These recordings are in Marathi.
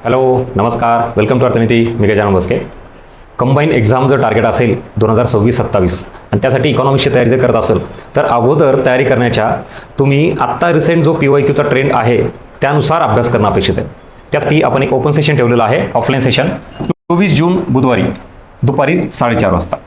हॅलो नमस्कार, वेलकम टू अर्थनीती. मी गजानन बसके. कंबाईन एक्झाम जर टार्गेट असेल 2026-27 आणि त्यासाठी इकॉनॉमिक्सची तयारी जर करत असेल तर अगोदर तयारी करण्याच्या तुम्ही आत्ता रिसेंट जो PYQचा ट्रेंड आहे त्यानुसार अभ्यास करणं अपेक्षित आहे. त्यासाठी आपण एक ओपन सेशन ठेवलेलं आहे, ऑफलाईन सेशन 24 जून बुधवारी दुपारी 4:30 वाजता.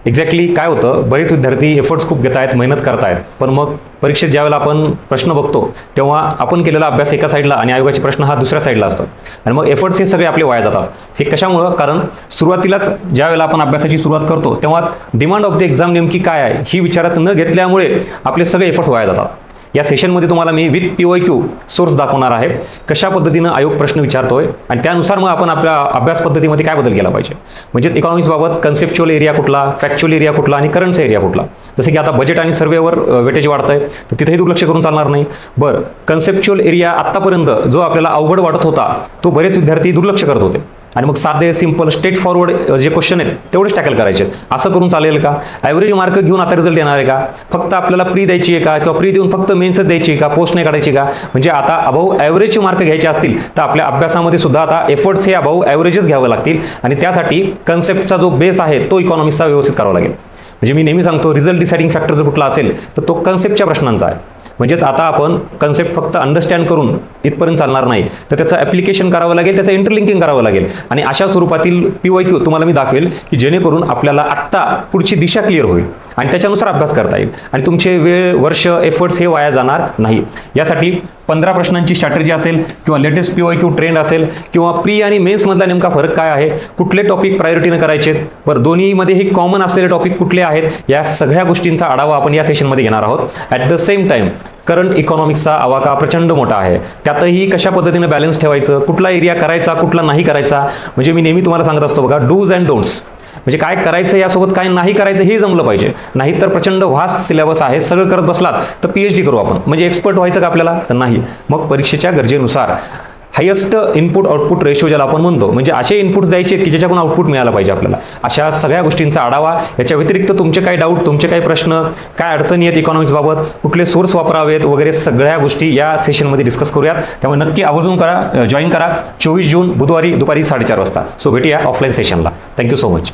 एक्झॅक्टली काय होतं, बरेच विद्यार्थी एफर्ट्स खूप घेत आहेत, मेहनत करत आहेत, पण मग परीक्षेत ज्यावेळेला आपण प्रश्न बघतो तेव्हा आपण केलेला अभ्यास एका साईडला आणि आयोगाचे प्रश्न हा दुसऱ्या साईडला असतात आणि मग एफर्ट्स हे सगळे आपले वाया जातात. हे कशामुळं? कारण सुरुवातीलाच ज्यावेळेला आपण अभ्यासाची सुरुवात करतो तेव्हाच डिमांड ऑफ द एक्झाम नेमकी काय आहे ही विचारात न घेतल्यामुळे आपले सगळे एफर्ट्स वाया जातात. या सेशनमध्ये तुम्हाला मी विथ PYQ सोर्स दाखवणार आहे, कशा पद्धतीनं आयोग प्रश्न विचारतोय आणि त्यानुसार मग आपण आपल्या अभ्यास पद्धतीमध्ये काय बदल केला पाहिजे. म्हणजेच इकॉनॉमिक्सबाबत कन्सेप्च्युअल एरिया कुठला, फॅक्च्युअल एरिया कुठला आणि करंटचा एरिया कुठला. जसं की आता बजेट आणि सर्वेवर वेटेज वाढतंय तर तिथेही दुर्लक्ष करून चालणार नाही. बरं, कन्सेप्च्युअल एरिया आत्तापर्यंत जो आपल्याला अवघड वाटत होता तो बरेच विद्यार्थी दुर्लक्ष करत होते आणि मग साधे सिंपल स्ट्रेट फॉरवर्ड जे क्वेश्चन आहेत तेवढेच टॅकल करायचे. असं करून चालेल का? ॲव्हरेज मार्क घेऊन आता रिझल्ट येणार आहे का? फक्त आपल्याला प्री द्यायची आहे का? किंवा प्री देऊन फक्त मेन्सच द्यायची आहे का? पोस्ट नाही काढायची का? म्हणजे आता अबाऊ ॲव्हरेजचे मार्क घ्यायचे असतील तर आपल्या अभ्यासामध्ये सुद्धा आता एफर्ट्स हे अबाऊ ॲव्हरेजच घ्यावे लागतील आणि त्यासाठी कन्सेप्टचा जो बेस आहे तो इकॉनॉमिक्सचा व्यवस्थित करावा लागेल. म्हणजे मी नेहमी सांगतो, रिझल्ट डिसाइडिंग फॅक्टर जर कुठला असेल तर तो कन्सेप्टच्या प्रश्नांचा आहे. म्हणजेच आता आपण कन्सेप्ट फक्त अंडरस्टँड करून इथपर्यंत चालणार नाही, तर त्याचं ॲप्लिकेशन करावं लागेल, त्याचं इंटरलिंकिंग करावं लागेल आणि अशा स्वरूपातील PYQ तुम्हाला मी दाखवेल की जेणेकरून आपल्याला आत्ता पुढची दिशा क्लिअर होईल आणि त्याच्यानुसार अभ्यास करता येईल आणि तुमचे वेळ, वर्ष, एफर्ट्स हे वाया जाणार नाही. यासाठी 15 प्रश्नांची स्ट्रॅटेजी असेल किंवा लेटेस्ट PYQ ट्रेंड असेल किंवा प्री आणि मेन्समधला नेमका फरक काय आहे, कुठले टॉपिक प्रायोरिटीनं करायचे, बरं दोन्हीमध्ये हे कॉमन असलेले टॉपिक कुठले आहेत, या सगळ्या गोष्टींचा आढावा आपण या सेशनमध्ये घेणार आहोत. At the same time current इकॉनॉमिक्सचा आवाका प्रचंड मोठा आहे, त्यातही कशा पद्धतीने बॅलन्स ठेवायचं, कुठला एरिया करायचा, कुठला नाही करायचा. म्हणजे मी नेहमी तुम्हाला सांगत असतो बघा, डूज अँड डोंट्स. म्हणजे काय करायचं यासोबत काय नाही करायचं हे जमलं पाहिजे. नाही तर प्रचंड व्हास्ट सिलेबस आहे, सगळं करत बसलात तर PhD करू आपण. म्हणजे एक्सपर्ट व्हायचं का आपल्याला? तर नाही. मग परीक्षेच्या गरजेनुसार हायेस्ट इनपुट आउटपुट रेशो ज्याला आपण म्हणतो, म्हणजे असे इनपुट्स द्यायचे की ज्याच्याकडून आउटपुट मिळालं पाहिजे आपल्याला. अशा सगळ्या गोष्टींचा आढावा, याच्या व्यतिरिक्त तुमचे काय डाऊट, तुमचे काय प्रश्न, काय अडचणी आहेत इकॉनॉमिक्सबाबत, कुठले सोर्स वापरावेत वगैरे सगळ्या गोष्टी या सेशनमध्ये डिस्कस करूयात. त्यामुळे नक्की आवर्जून करा, जॉईन करा 24 जून बुधवारी दुपारी 4:30 वाजता. सो भेटूया ऑफलाईन सेशनला. Thank you so much.